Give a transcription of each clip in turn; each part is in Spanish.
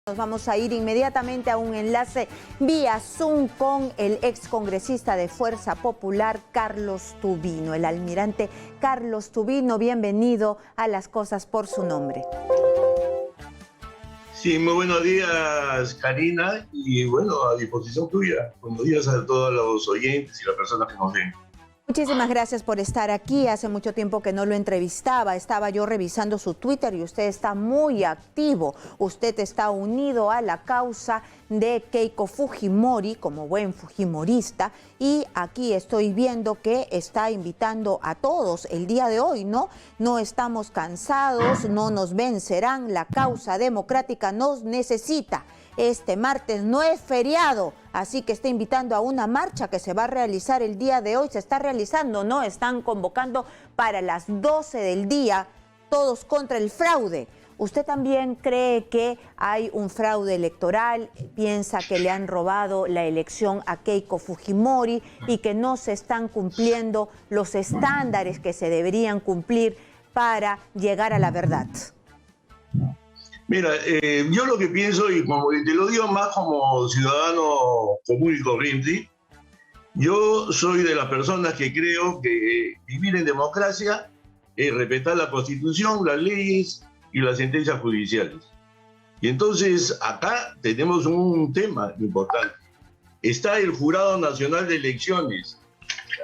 Nos vamos a ir inmediatamente a un enlace vía Zoom con el excongresista de Fuerza Popular, Carlos Tubino. El almirante Carlos Tubino, bienvenido a Las Cosas por su Nombre. Sí, muy buenos días, Karina, y bueno, a disposición tuya. Buenos días a todos los oyentes y las personas que nos ven. Muchísimas gracias por estar aquí. Hace mucho tiempo que no lo entrevistaba. Estaba yo revisando su Twitter y usted está muy activo. Usted está unido a la causa de Keiko Fujimori como buen fujimorista. Y aquí estoy viendo que está invitando a todos el día de hoy, ¿no? No estamos cansados, no nos vencerán. La causa democrática nos necesita. Este martes no es feriado, así que está invitando a una marcha que se va a realizar el día de hoy. Se está realizando, ¿no? Están convocando para las 12 del día, todos contra el fraude. ¿Usted también cree que hay un fraude electoral? ¿Piensa que le han robado la elección a Keiko Fujimori y que no se están cumpliendo los estándares que se deberían cumplir para llegar a la verdad? Mira, yo lo que pienso, y como te lo digo más como ciudadano común y corriente, yo soy de las personas que creo que vivir en democracia es respetar la Constitución, las leyes y las sentencias judiciales. Y entonces acá tenemos un tema importante. Está el Jurado Nacional de Elecciones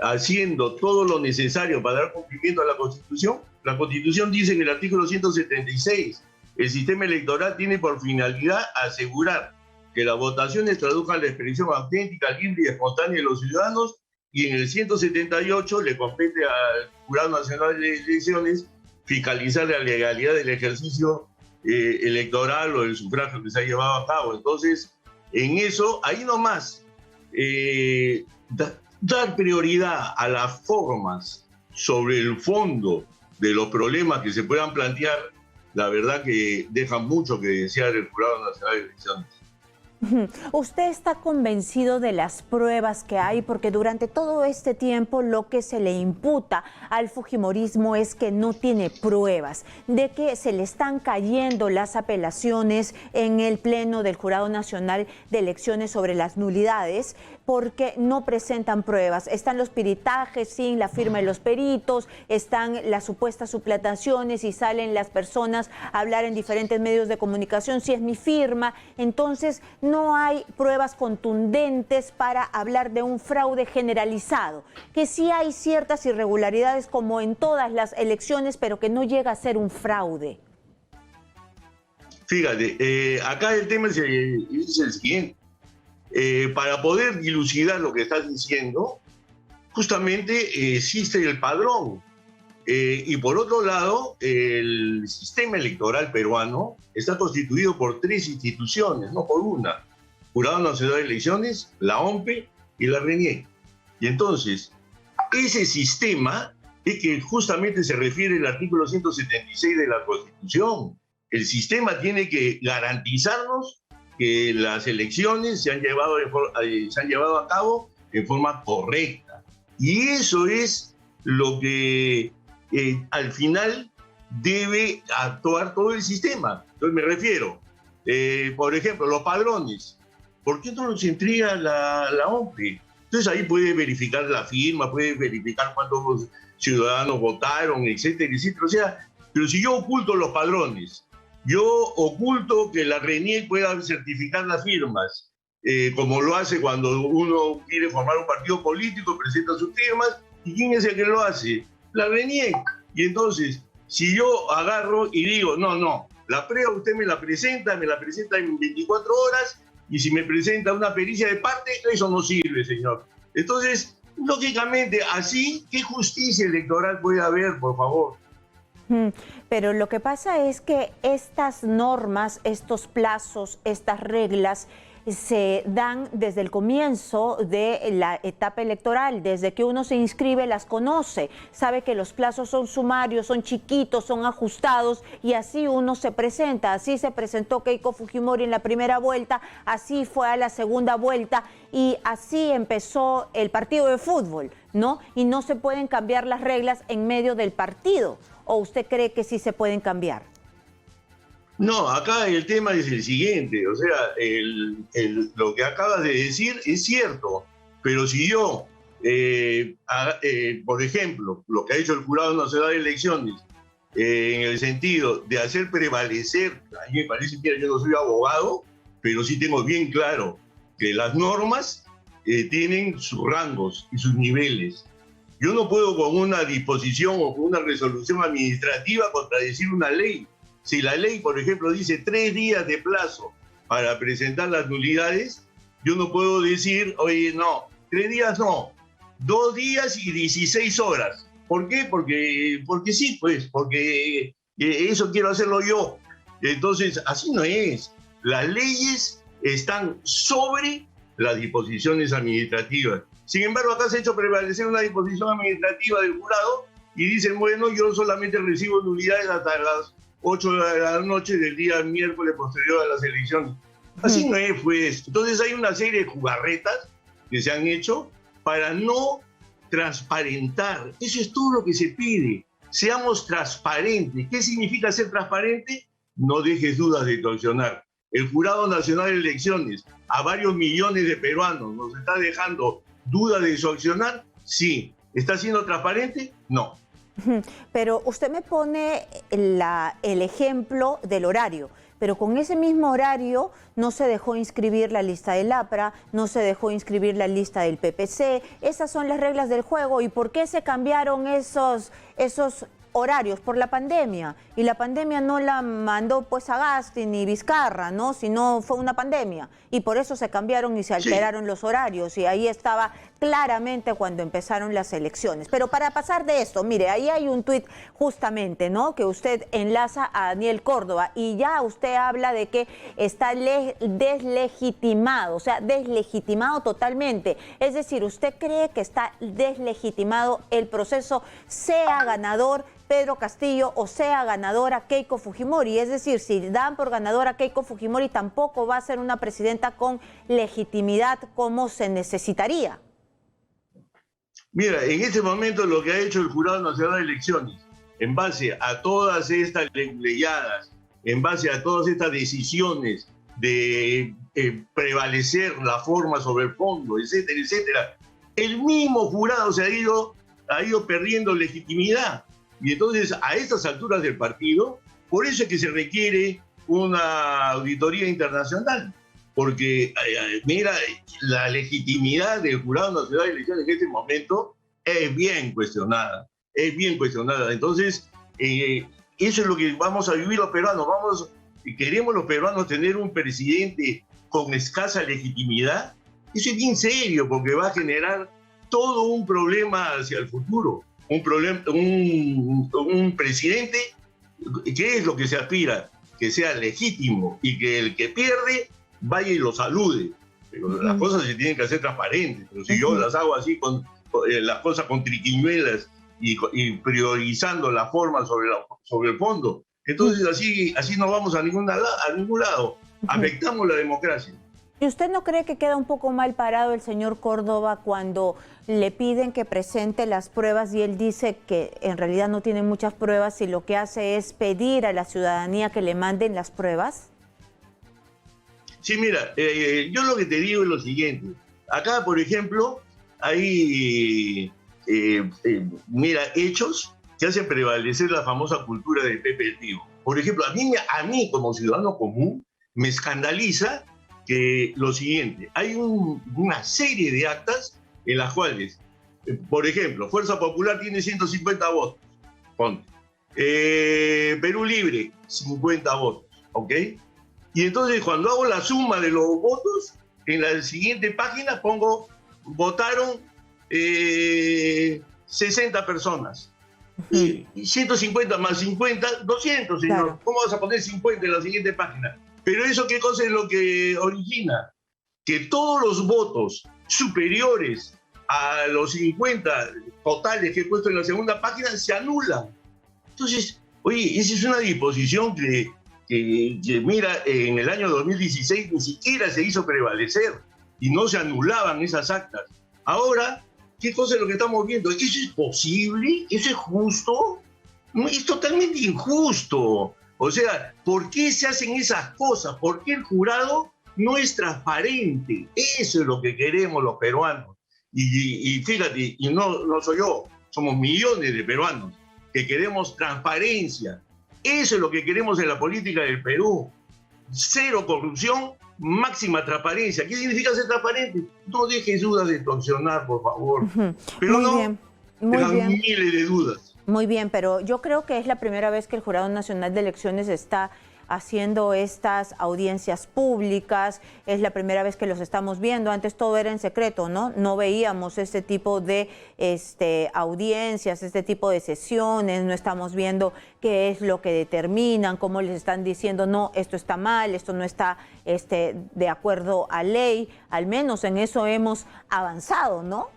haciendo todo lo necesario para dar cumplimiento a la Constitución. La Constitución dice en el artículo 176, el sistema electoral tiene por finalidad asegurar que las votaciones traduzcan la expresión auténtica, libre y espontánea de los ciudadanos, y en el 178 le compete al Jurado Nacional de Elecciones fiscalizar la legalidad del ejercicio electoral o del sufragio que se ha llevado a cabo. Entonces, en eso, ahí nomás, dar prioridad a las formas sobre el fondo de los problemas que se puedan plantear, la verdad que deja mucho que desear el Jurado Nacional de Elecciones. ¿Usted está convencido de las pruebas que hay? Porque durante todo este tiempo lo que se le imputa al fujimorismo es que no tiene pruebas, de que se le están cayendo las apelaciones en el Pleno del Jurado Nacional de Elecciones sobre las nulidades, porque no presentan pruebas. Están los peritajes sin la firma de los peritos, están las supuestas suplantaciones y salen las personas a hablar en diferentes medios de comunicación, si es mi firma. Entonces no hay pruebas contundentes para hablar de un fraude generalizado, que sí hay ciertas irregularidades como en todas las elecciones, pero que no llega a ser un fraude. Fíjate, acá el tema es el siguiente. Para poder dilucidar lo que estás diciendo, justamente existe el padrón. Y por otro lado, el sistema electoral peruano está constituido por 3 instituciones, no por una. Jurado Nacional de Elecciones, la OMPE y la RENIEC. Y entonces, ese sistema es que justamente se refiere el artículo 176 de la Constitución. El sistema tiene que garantizarnos que las elecciones se han llevado a cabo de forma correcta. Y eso es lo que al final debe actuar todo el sistema. Entonces me refiero, por ejemplo, los padrones. ¿Por qué no los entrega la OMPE? Entonces ahí puede verificar la firma, puede verificar cuántos ciudadanos votaron, etcétera, etcétera. O sea, pero si yo oculto los padrones, yo oculto que la RENIEC pueda certificar las firmas, como lo hace cuando uno quiere formar un partido político, presenta sus firmas, ¿y quién es el que lo hace? La RENIEC. Y entonces, si yo agarro y digo, no, la prueba usted me la presenta en 24 horas, y si me presenta una pericia de parte, eso no sirve, señor. Entonces, lógicamente, así, ¿qué justicia electoral puede haber, por favor? Pero lo que pasa es que estas normas, estos plazos, estas reglas se dan desde el comienzo de la etapa electoral. Desde que uno se inscribe las conoce, sabe que los plazos son sumarios, son chiquitos, son ajustados, y así uno se presenta. Así se presentó Keiko Fujimori en la primera vuelta, así fue a la segunda vuelta, y así empezó el partido de fútbol, ¿no? Y no se pueden cambiar las reglas en medio del partido. ¿O usted cree que sí se pueden cambiar? No, acá el tema es el siguiente, o sea, lo que acabas de decir es cierto, pero si yo, por ejemplo, lo que ha hecho el Jurado Nacional de Elecciones, en el sentido de hacer prevalecer, a mí me parece que yo no soy abogado, pero sí tengo bien claro que las normas tienen sus rangos y sus niveles. Yo no puedo con una disposición o con una resolución administrativa contradecir una ley. Si la ley, por ejemplo, dice 3 días de plazo para presentar las nulidades, yo no puedo decir, oye, no, 3 días no, 2 días y 16 horas. ¿Por qué? Porque sí, pues, porque eso quiero hacerlo yo. Entonces, así no es. Las leyes están sobre las disposiciones administrativas. Sin embargo, acá se ha hecho prevalecer una disposición administrativa del jurado y dicen, bueno, yo solamente recibo nulidades hasta las 8 de la noche del día miércoles posterior a las elecciones. Así no es, pues. Entonces hay una serie de jugarretas que se han hecho para no transparentar. Eso es todo lo que se pide. Seamos transparentes. ¿Qué significa ser transparente? No dejes dudas de tu accionar. El Jurado Nacional de Elecciones a varios millones de peruanos nos está dejando dudas de su accionar. Sí. ¿Está siendo transparente? No. Pero usted me pone el ejemplo del horario, pero con ese mismo horario no se dejó inscribir la lista del APRA, no se dejó inscribir la lista del PPC. Esas son las reglas del juego. ¿Y por qué se cambiaron esos horarios? Por la pandemia. Y la pandemia no la mandó pues Sagasti ni Vizcarra, ¿no? Sino fue una pandemia. Y por eso se cambiaron y se alteraron los horarios. Y ahí estaba claramente cuando empezaron las elecciones. Pero para pasar de esto, mire, ahí hay un tuit justamente, ¿no? Que usted enlaza a Daniel Córdoba y ya usted habla de que está deslegitimado, o sea, deslegitimado totalmente. Es decir, ¿usted cree que está deslegitimado el proceso, sea ganador Pedro Castillo o sea ganadora Keiko Fujimori? Es decir, si dan por ganadora Keiko Fujimori, tampoco va a ser una presidenta con legitimidad como se necesitaría. Mira, en este momento lo que ha hecho el Jurado Nacional de Elecciones, en base a todas estas leyadas, en base a todas estas decisiones de prevalecer la forma sobre el fondo, etcétera, etcétera, el mismo jurado se ha ido perdiendo legitimidad. Y entonces, a estas alturas del partido, por eso es que se requiere una auditoría internacional. Porque, mira, la legitimidad del Jurado Nacional de Elecciones en este momento es bien cuestionada. Es bien cuestionada. Entonces, eso es lo que vamos a vivir los peruanos. Queremos los peruanos tener un presidente con escasa legitimidad. Eso es bien serio, porque va a generar todo un problema hacia el futuro. Un presidente, ¿qué es lo que se aspira? Que sea legítimo y que el que pierde vaya y lo salude. Pero las cosas se tienen que hacer transparentes. Pero si yo las hago así, las cosas con triquiñuelas y priorizando la forma sobre el fondo, entonces así no vamos a ningún lado. Afectamos la democracia. ¿Y usted no cree que queda un poco mal parado el señor Córdoba cuando le piden que presente las pruebas y él dice que en realidad no tiene muchas pruebas y lo que hace es pedir a la ciudadanía que le manden las pruebas? Sí, mira, yo lo que te digo es lo siguiente. Acá, por ejemplo, hay hechos que hacen prevalecer la famosa cultura del pepetivo. Por ejemplo, a mí como ciudadano común me escandaliza que lo siguiente, hay una serie de actas en las cuales, por ejemplo, Fuerza Popular tiene 150 votos, ponte. Perú Libre, 50 votos, ¿ok? Y entonces cuando hago la suma de los votos, en la siguiente página pongo, votaron 60 personas. Y 150 más 50, 200, señor. Claro. ¿Cómo vas a poner 50 en la siguiente página? Pero eso, ¿qué cosa es lo que origina? Que todos los votos superiores a los 50 totales que he puesto en la segunda página se anulan. Entonces, oye, esa es una disposición que mira, en el año 2016 ni siquiera se hizo prevalecer y no se anulaban esas actas. Ahora, ¿qué cosa es lo que estamos viendo? ¿Eso es posible? ¿Eso es justo? No, es totalmente injusto. O sea, ¿por qué se hacen esas cosas? ¿Por qué el jurado no es transparente? Eso es lo que queremos los peruanos. Y fíjate, y no soy yo, somos millones de peruanos que queremos transparencia. Eso es lo que queremos en la política del Perú. Cero corrupción, máxima transparencia. ¿Qué significa ser transparente? No dejes dudas de extorsionar, por favor. Pero muy bien, muy bien. Miles de dudas. Muy bien, pero yo creo que es la primera vez que el Jurado Nacional de Elecciones está haciendo estas audiencias públicas, es la primera vez que los estamos viendo. Antes todo era en secreto, ¿no? No veíamos este tipo de audiencias, este tipo de sesiones, no estamos viendo qué es lo que determinan, cómo les están diciendo, no, esto está mal, esto no está de acuerdo a ley. Al menos en eso hemos avanzado, ¿no?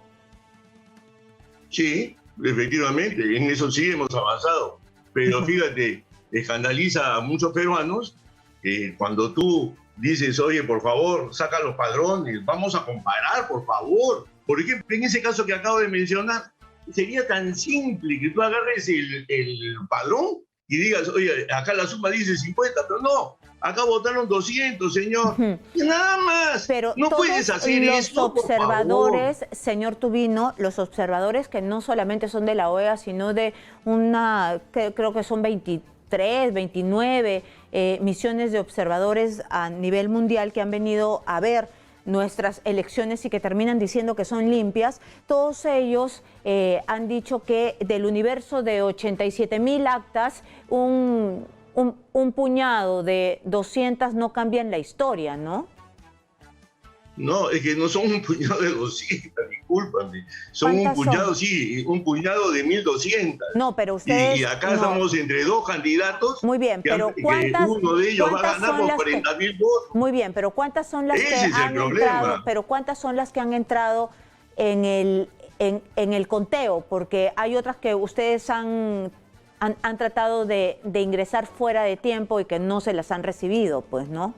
Sí, efectivamente, en eso sí hemos avanzado. Pero fíjate, escandaliza a muchos peruanos que cuando tú dices, oye, por favor, saca los padrones, vamos a comparar, por favor. Por ejemplo, en ese caso que acabo de mencionar, sería tan simple que tú agarres el padrón y digas, oye, acá la suma dice 50, pero no, acá votaron 200, señor. Y nada más. Pero no puedes hacer eso, los observadores, señor Tubino, los observadores que no solamente son de la OEA, sino de creo que son 23, 29 misiones de observadores a nivel mundial que han venido a ver nuestras elecciones y que terminan diciendo que son limpias. Todos ellos han dicho que del universo de 87,000 actas, un puñado de 200 no cambian la historia, ¿no? No, es que no son un puñado de 200, discúlpame. Son un puñado, sí, un puñado de 1.200. No, pero ustedes... Y acá estamos entre dos candidatos. Muy bien, pero ¿cuántas? Uno de ellos va a ganar por 40,000 votos. Muy bien, pero ¿cuántas son las Ese que es han el entrado? problema. Pero ¿cuántas son las que han entrado en el conteo? Porque hay otras que ustedes han tratado de ingresar fuera de tiempo y que no se las han recibido, pues, ¿no?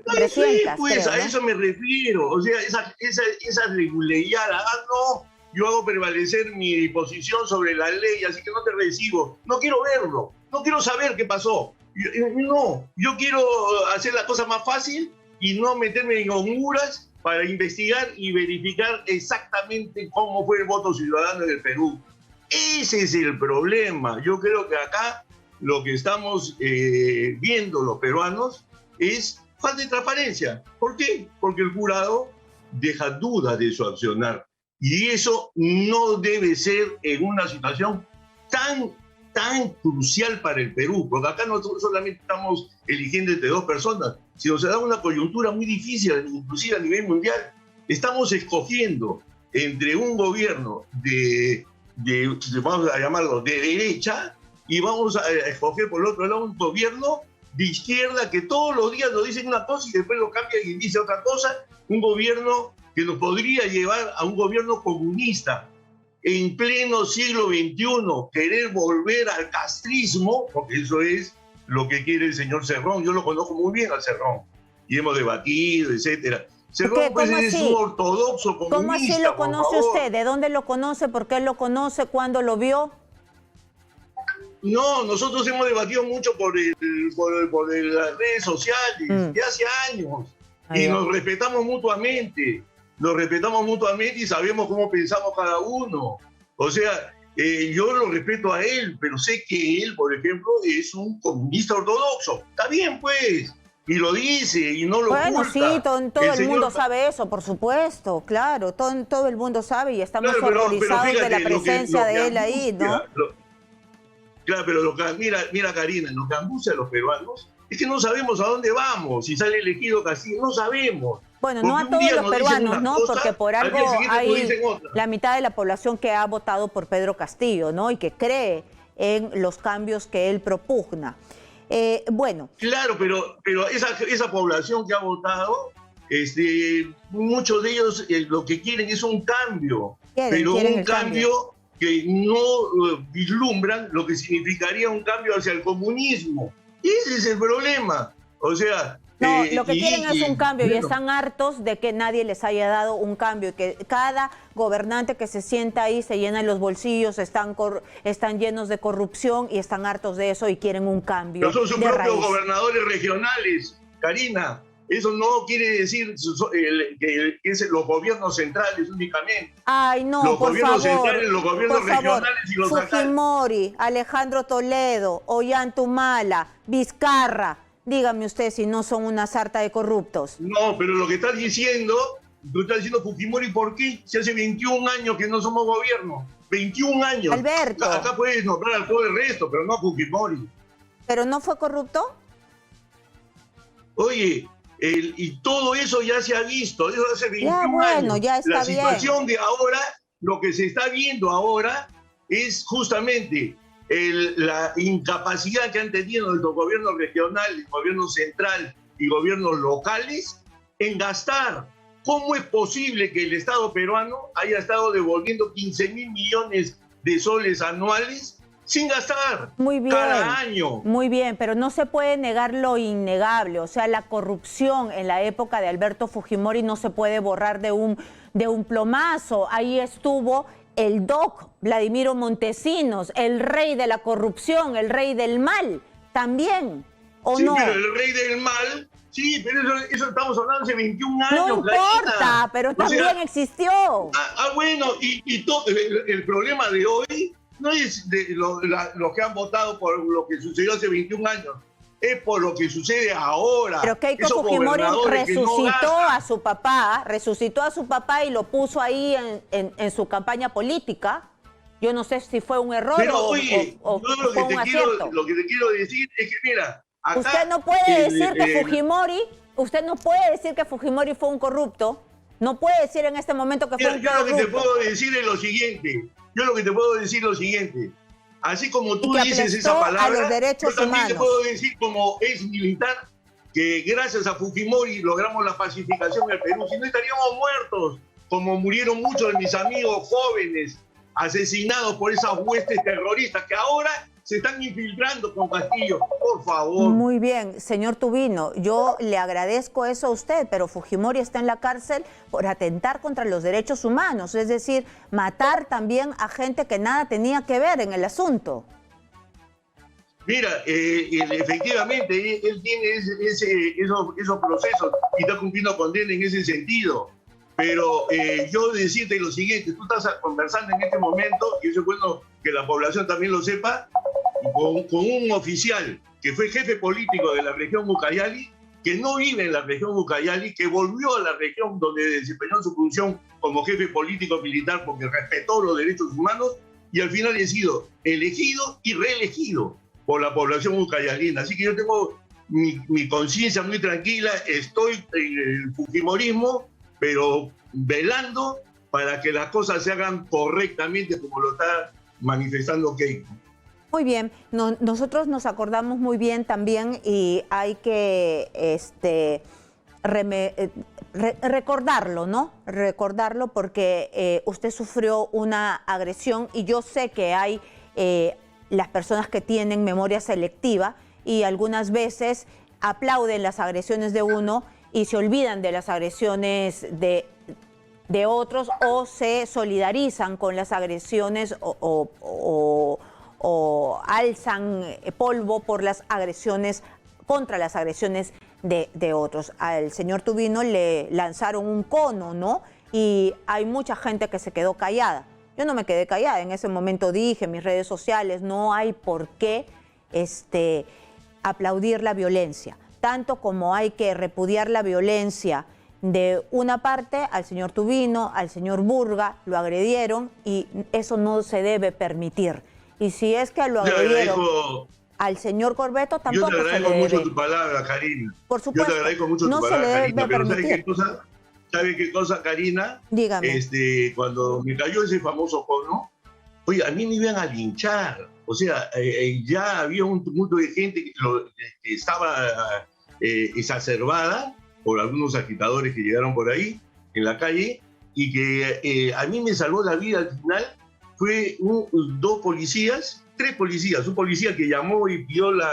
300, pues, creo, a ¿no? eso me refiero. O sea, esa leguleyada, no, yo hago prevalecer mi posición sobre la ley, así que no te recibo. No quiero verlo, no quiero saber qué pasó. Yo quiero hacer la cosa más fácil y no meterme en honguras para investigar y verificar exactamente cómo fue el voto ciudadano en el Perú. Ese es el problema. Yo creo que acá lo que estamos viendo los peruanos es falta de transparencia. ¿Por qué? Porque el jurado deja dudas de su accionar. Y eso no debe ser en una situación tan crucial para el Perú, porque acá no solamente estamos eligiendo entre dos personas, sino se da una coyuntura muy difícil, inclusive a nivel mundial. Estamos escogiendo entre un gobierno vamos a llamarlo, de derecha, y vamos a escoger por el otro lado un gobierno de izquierda que todos los días nos dicen una cosa y después lo cambian y dice otra cosa. Un gobierno que nos podría llevar a un gobierno comunista. En pleno siglo XXI, querer volver al castrismo, porque eso es lo que quiere el señor Cerrón. Yo lo conozco muy bien al Cerrón y hemos debatido, etcétera. Cerrón pues, es un ortodoxo comunista. ¿Cómo así lo conoce usted? ¿De dónde lo conoce? ¿Por qué lo conoce? ¿Cuándo lo vio? No, nosotros hemos debatido mucho por las redes sociales de hace años. Y nos respetamos mutuamente. Nos respetamos mutuamente y sabemos cómo pensamos cada uno. O sea, yo lo respeto a él, pero sé que él, por ejemplo, es un comunista ortodoxo. Está bien, pues. Y lo dice y no lo oculta. Bueno, sí, todo el mundo sabe eso, por supuesto, claro. Todo el mundo sabe y estamos horrorizados de la presencia de él ahí, ¿no? Claro, pero mira, Karina, lo que angustia a los peruanos es que no sabemos a dónde vamos. Si sale elegido Castillo, no sabemos. Bueno, no a todos los peruanos, ¿no? Porque por algo hay la mitad de la población que ha votado por Pedro Castillo, ¿no? Y que cree en los cambios que él propugna. Bueno. Claro, pero esa población que ha votado, muchos de ellos lo que quieren es un cambio. Pero un cambio que no vislumbran lo que significaría un cambio hacia el comunismo. Ese es el problema. O sea, No, lo que quieren es un cambio y bueno, están hartos de que nadie les haya dado un cambio y que cada gobernante que se sienta ahí se llena los bolsillos, están llenos de corrupción y están hartos de eso y quieren un cambio pero son sus de propios raíz. gobernadores regionales, Karina. Eso no quiere decir que es los gobiernos centrales únicamente. Ay, no, Los por gobiernos favor, centrales, los gobiernos por favor. regionales y los locales. Fujimori, Alejandro Toledo, Ollantumala, Vizcarra, dígame usted si no son una sarta de corruptos. No, pero lo que estás diciendo, tú estás diciendo Fujimori, ¿por qué? Si hace 21 años que no somos gobierno. 21 años. Alberto. Acá puedes nombrar a todo el resto, pero no a Fujimori. ¿Pero no fue corrupto? Oye, y todo eso ya se ha visto, eso hace 21 Ya, bueno, años. ya está La bien. situación de ahora, lo que se está viendo ahora es justamente la incapacidad que han tenido los gobiernos regionales, gobierno central y gobiernos locales en gastar. ¿Cómo es posible que el Estado peruano haya estado devolviendo 15.000 millones de soles anuales sin gastar Muy bien, cada año? muy bien, pero no se puede negar lo innegable. O sea, la corrupción en la época de Alberto Fujimori no se puede borrar de un plomazo. Ahí estuvo el DOC, Vladimiro Montesinos, el rey de la corrupción, el rey del mal, también, ¿o sí, no? Pero el rey del mal, sí, pero eso estamos hablando hace 21 años. No importa, Clarita. pero O también sea, existió. bueno, el problema de hoy no es de los que han votado por lo que sucedió hace 21 años, es por lo que sucede ahora. Pero Keiko Esos Fujimori gobernadores que no resucitó gastan. resucitó a su papá y lo puso ahí en su campaña política. Yo no sé si fue un error Pero o yo fue un acierto. lo que te quiero decir es que, mira, acá, Usted no puede decir que Fujimori fue un corrupto. No puede decir en este momento que fue un yo lo que te corrupto. puedo decir es lo siguiente. Así como tú Y que dices esa apestó a palabra, los derechos yo también te humanos. puedo decir como ex militar que gracias a Fujimori logramos la pacificación del Perú. Si no estaríamos muertos, como murieron muchos de mis amigos jóvenes asesinados por esas huestes terroristas que ahora se están infiltrando con Castillo. Por favor. Muy bien, señor Tubino, yo le agradezco eso a usted, pero Fujimori está en la cárcel por atentar contra los derechos humanos, es decir, matar también a gente que nada tenía que ver en el asunto. Mira, efectivamente, él tiene esos procesos y está cumpliendo condena en ese sentido. Pero yo decirte lo siguiente, tú estás conversando en este momento, y eso es bueno que la población también lo sepa, con un oficial que fue jefe político de la región Ucayali, que no vive en la región Ucayali, que volvió a la región donde desempeñó su función como jefe político militar porque respetó los derechos humanos y al final ha sido elegido y reelegido por la población ucayalina. Así que yo tengo mi conciencia muy tranquila, estoy en el fujimorismo, pero velando para que las cosas se hagan correctamente como lo está manifestando Keiko. Muy bien, nosotros nos acordamos muy bien también y hay que recordarlo, ¿no? Recordarlo porque usted sufrió una agresión y yo sé que hay las personas que tienen memoria selectiva y algunas veces aplauden las agresiones de uno y se olvidan de las agresiones de otros o se solidarizan con las agresiones o alzan polvo por las agresiones, contra las agresiones de otros. Al señor Tubino le lanzaron un cono, ¿no? Y hay mucha gente que se quedó callada. Yo no me quedé callada, en ese momento dije en mis redes sociales, no hay por qué aplaudir la violencia, tanto como hay que repudiar la violencia de una parte. Al señor Tubino, al señor Burga, lo agredieron y eso no se debe permitir. Y si es que lo agredieron al señor Corbeto, tampoco se le debe. Yo te agradezco mucho tu palabra, Karina. Por supuesto, yo te agradezco mucho no tu se le palabra, debe Karina, pero permitir. ¿Sabe qué cosa, Karina? Dígame. Cuando me cayó ese famoso cono, oye, a mí me iban a linchar. O sea, ya había un tumulto de gente que estaba exacerbada por algunos agitadores que llegaron por ahí en la calle y que a mí me salvó la vida al final. Fue tres policías, un policía que llamó y pidió la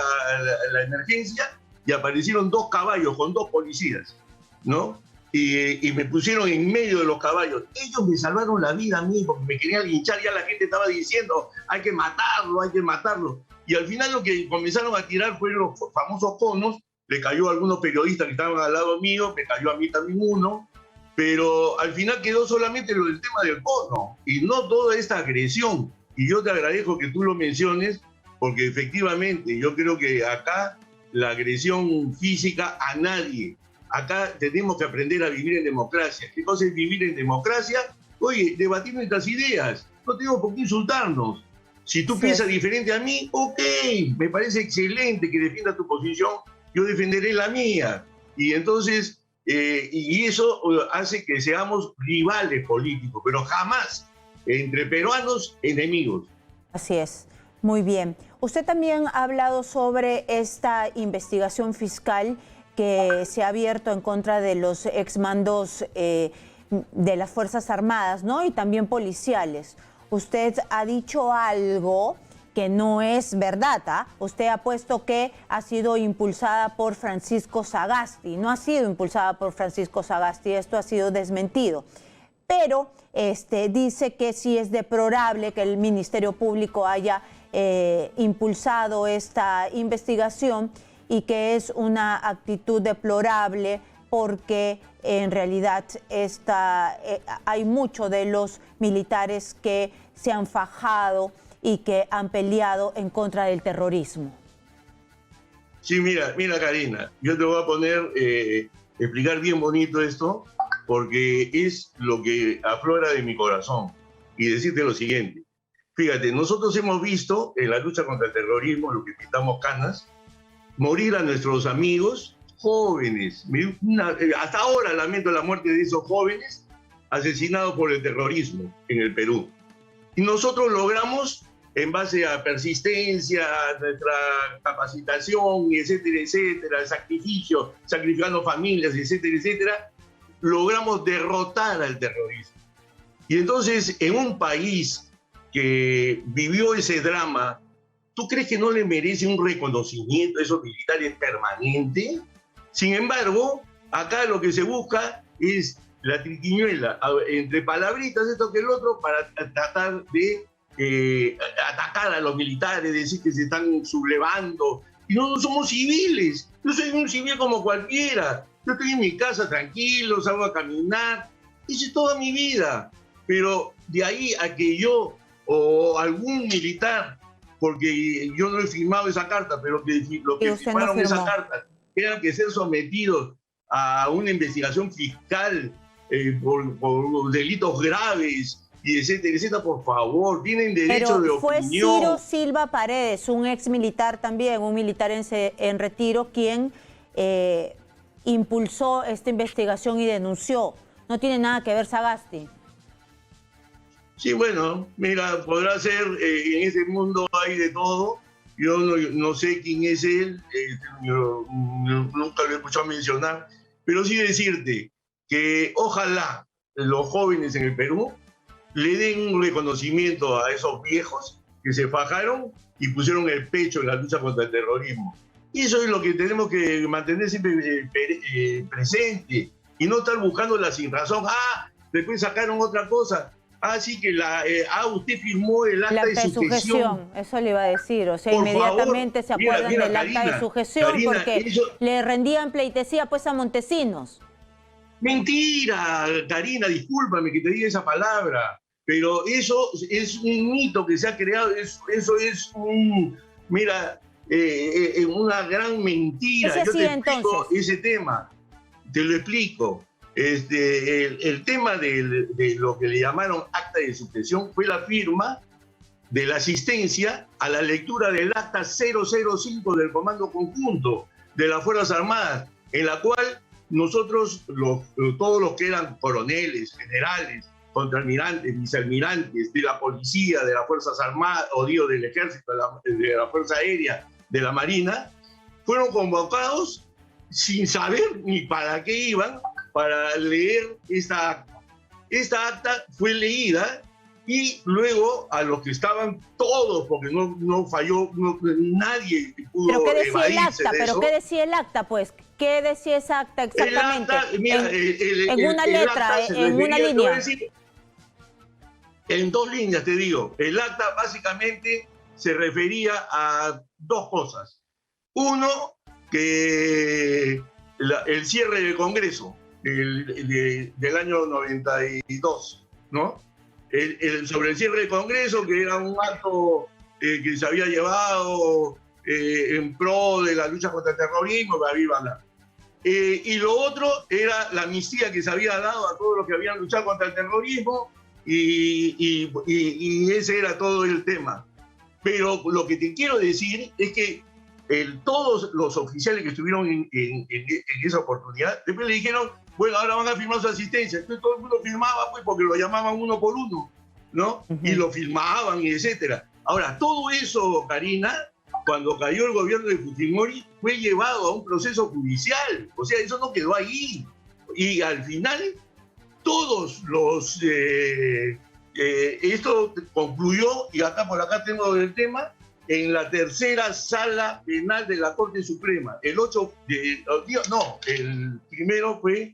emergencia y aparecieron 2 caballos con 2 policías, ¿no? Y me pusieron en medio de los caballos. Ellos me salvaron la vida a mí porque me querían linchar. Ya la gente estaba diciendo, hay que matarlo, hay que matarlo. Y al final lo que comenzaron a tirar fueron los famosos conos. Le cayó a algunos periodistas que estaban al lado mío, me cayó a mí también uno. Pero al final quedó solamente lo del tema del cono y no toda esta agresión. Y yo te agradezco que tú lo menciones porque efectivamente yo creo que acá la agresión física a nadie. Acá tenemos que aprender a vivir en democracia. ¿Qué cosa es vivir en democracia? Oye, debatir nuestras ideas. No tenemos por qué insultarnos. Si tú piensas diferente a mí, ok, me parece excelente que defiendas tu posición, yo defenderé la mía. Y entonces, y eso hace que seamos rivales políticos, pero jamás entre peruanos enemigos. Así es, muy bien. Usted también ha hablado sobre esta investigación fiscal que se ha abierto en contra de los exmandos de las Fuerzas Armadas, ¿no? Y también policiales. Usted ha dicho algo que no es verdad, ¿ah? Usted ha puesto que ha sido impulsada por Francisco Sagasti. No ha sido impulsada por Francisco Sagasti, esto ha sido desmentido. Pero dice que sí es deplorable que el Ministerio Público haya impulsado esta investigación y que es una actitud deplorable porque en realidad hay muchos de los militares que se han fajado y que han peleado en contra del terrorismo. Sí, mira Karina, yo te voy a poner, explicar bien bonito esto, porque es lo que aflora de mi corazón. Y decirte lo siguiente, fíjate, nosotros hemos visto en la lucha contra el terrorismo, lo que pintamos canas, morir a nuestros amigos jóvenes. Hasta ahora lamento la muerte de esos jóvenes asesinados por el terrorismo en el Perú. Y nosotros logramos, en base a persistencia, a nuestra capacitación, etcétera, etcétera, sacrificio, sacrificando familias, etcétera, etcétera, logramos derrotar al terrorismo. Y entonces, en un país que vivió ese drama, ¿tú crees que no le merece un reconocimiento a esos militares permanente? Sin embargo, acá lo que se busca es la triquiñuela, entre palabritas, esto que el otro, para tratar de atacar a los militares, decir que se están sublevando. Y no somos civiles, yo soy un civil como cualquiera. Yo estoy en mi casa tranquilo, salgo a caminar, hice toda mi vida. Pero de ahí a que yo o algún militar, porque yo no he firmado esa carta, pero lo que firmaron esa carta eran que ser sometidos a una investigación fiscal por delitos graves y etcétera, etcétera, por favor, tienen derecho de opinión. Fue Ciro Silva Paredes, un ex militar también, un militar en retiro, quien impulsó esta investigación y denunció. No tiene nada que ver Sagasti. Sí, bueno, mira, podrá ser, en ese mundo hay de todo. Yo no sé quién es él, yo nunca lo he escuchado mencionar, pero sí decirte que ojalá los jóvenes en el Perú le den un reconocimiento a esos viejos que se fajaron y pusieron el pecho en la lucha contra el terrorismo. Y eso es lo que tenemos que mantener siempre presente y no estar buscando la sinrazón. Después sacaron otra cosa. Sí, que usted firmó el acta de sujeción. Eso le iba a decir. O sea, por inmediatamente favor, se acuerdan del Karina, acta de sujeción porque le rendían pleitesía pues a Montesinos. Mentira, Karina, discúlpame que te diga esa palabra, pero eso es un mito que se ha creado, eso es una gran mentira. Yo te explico ese tema, te lo explico. El tema de lo que le llamaron acta de sujeción fue la firma de la asistencia a la lectura del acta 005 del Comando Conjunto de las Fuerzas Armadas, en la cual nosotros, todos los que eran coroneles, generales, contraalmirantes, vicealmirantes, de la policía, de las Fuerzas Armadas, o digo, del Ejército, de la Fuerza Aérea, de la Marina, fueron convocados sin saber ni para qué iban, para leer esta acta. Esta acta fue leída y luego a los que estaban todos, porque no falló, nadie pudo ¿Pero qué decía el evadirse acta? de ¿Pero eso. qué decía el acta, pues? ¿Qué decía esa acta exactamente? El acta, mira, en una el letra, acta se en una refería, te voy a línea. decir, en 2 líneas te digo. El acta básicamente se refería a 2 cosas. Uno, que el cierre del Congreso del año 92, ¿no? Sobre el cierre del Congreso, que era un acto que se había llevado en pro de la lucha contra el terrorismo, y lo otro era la amnistía que se había dado a todos los que habían luchado contra el terrorismo, y ese era todo el tema. Pero lo que te quiero decir es que todos los oficiales que estuvieron en esa oportunidad, después le dijeron, bueno, ahora van a firmar su asistencia. Entonces todo el mundo firmaba, pues, porque lo llamaban uno por uno, ¿no? Y lo firmaban, y etcétera. Ahora, todo eso, Karina, cuando cayó el gobierno de Fujimori, fue llevado a un proceso judicial. O sea, eso no quedó ahí. Y al final, todos los... esto concluyó, y por acá tengo el tema, en la tercera sala penal de la Corte Suprema. El primero fue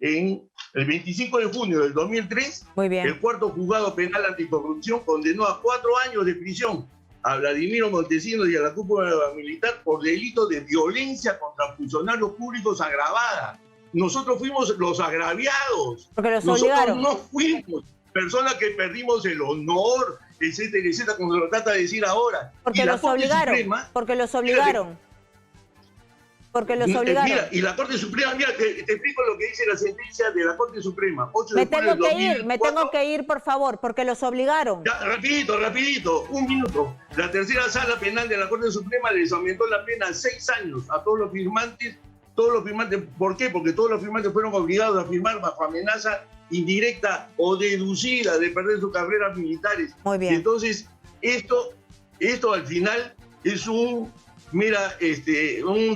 en el 25 de junio del 2003. Muy bien. El cuarto juzgado penal anticorrupción condenó a 4 años de prisión a Vladimiro Montesinos y a la cúpula militar por delito de violencia contra funcionarios públicos agravada. Nosotros fuimos los agraviados. Porque los Nosotros obligaron. no fuimos personas que perdimos el honor, etcétera, etcétera, como lo trata de decir ahora. Porque los obligaron. Porque los obligaron. Porque los obligaron. Mira, y la Corte Suprema, mira, te explico lo que dice la sentencia de la Corte Suprema. Me tengo que ir, por favor, porque los obligaron. Ya, rapidito, 1 minuto. La tercera sala penal de la Corte Suprema les aumentó la pena a 6 años a todos los firmantes. ¿Por qué? Porque todos los firmantes fueron obligados a firmar bajo amenaza indirecta o deducida de perder sus carreras militares. Muy bien. Y entonces, esto al final es un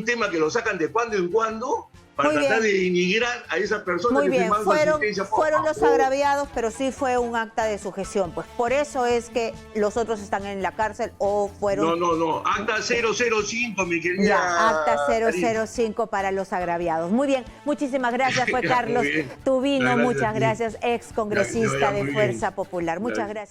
tema que lo sacan de cuando en cuando para tratar de denigrar a esas personas que firmaron su asistencia. Fueron los agraviados, pero sí fue un acta de sujeción. Pues por eso es que los otros están en la cárcel o fueron... No. Acta 005, mi querida. Ya, acta 005 para los agraviados. Muy bien, muchísimas gracias. Fue Carlos Tubino, muchas gracias, ex congresista de Fuerza Popular. Muchas gracias.